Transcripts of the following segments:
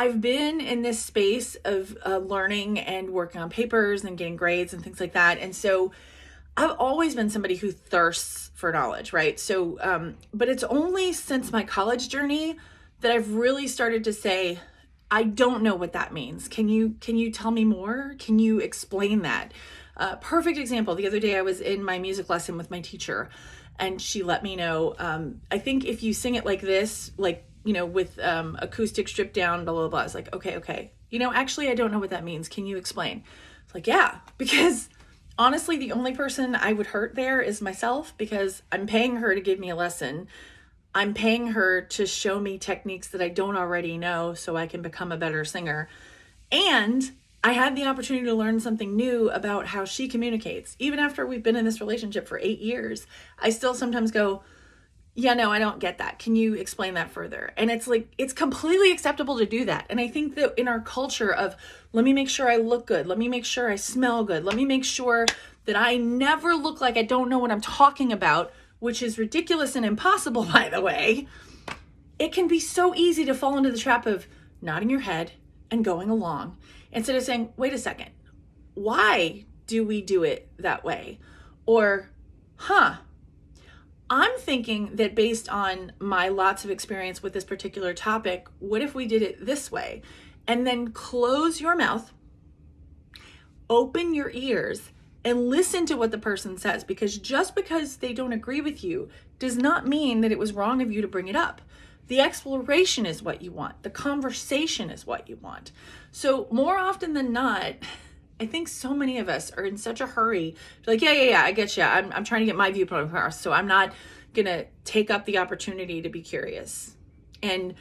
I've been in this space of learning and working on papers and getting grades and things like that. And so I've always been somebody who thirsts for knowledge, right? So, but it's only since my college journey that I've really started to say, I don't know what that means. Can you tell me more? Can you explain that? Perfect example. The other day I was in my music lesson with my teacher, and she let me know. I think if you sing it like this, like with acoustic stripped down, blah blah blah. I was like, okay. Actually, I don't know what that means. Can you explain? It's like, yeah, because honestly, the only person I would hurt there is myself, because I'm paying her to give me a lesson. I'm paying her to show me techniques that I don't already know so I can become a better singer. And I had the opportunity to learn something new about how she communicates. Even after we've been in this relationship for 8 years, I still sometimes go, yeah, no, I don't get that. Can you explain that further? And it's like, it's completely acceptable to do that. And I think that in our culture of, let me make sure I look good, let me make sure I smell good, let me make sure that I never look like I don't know what I'm talking about, which is ridiculous and impossible, by the way, it can be so easy to fall into the trap of nodding your head and going along instead of saying, wait a second, why do we do it that way? Or, I'm thinking that based on my lots of experience with this particular topic, what if we did it this way? And then close your mouth, open your ears, and listen to what the person says, because just because they don't agree with you does not mean that it was wrong of you to bring it up. The exploration is what you want. The conversation is what you want. So more often than not, I think so many of us are in such a hurry. Like, yeah, I get you. I'm trying to get my viewpoint across, so I'm not going to take up the opportunity to be curious. And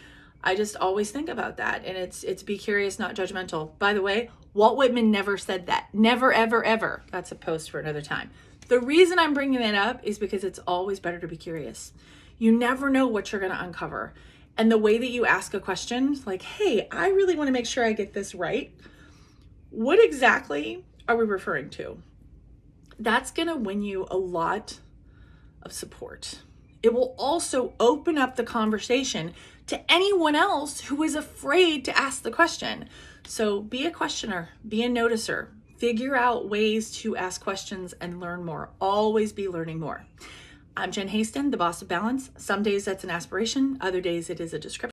I just always think about that. And it's be curious, not judgmental. By the way, Walt Whitman never said that. Never, ever, ever. That's a post for another time. The reason I'm bringing that up is because it's always better to be curious. You never know what you're going to uncover. And the way that you ask a question, like, hey, I really want to make sure I get this right. What exactly are we referring to? That's going to win you a lot of support. It will also open up the conversation to anyone else who is afraid to ask the question. So be a questioner, be a noticer, figure out ways to ask questions and learn more. Always be learning more. I'm Jen Haston, the boss of balance. Some days that's an aspiration, other days it is a description.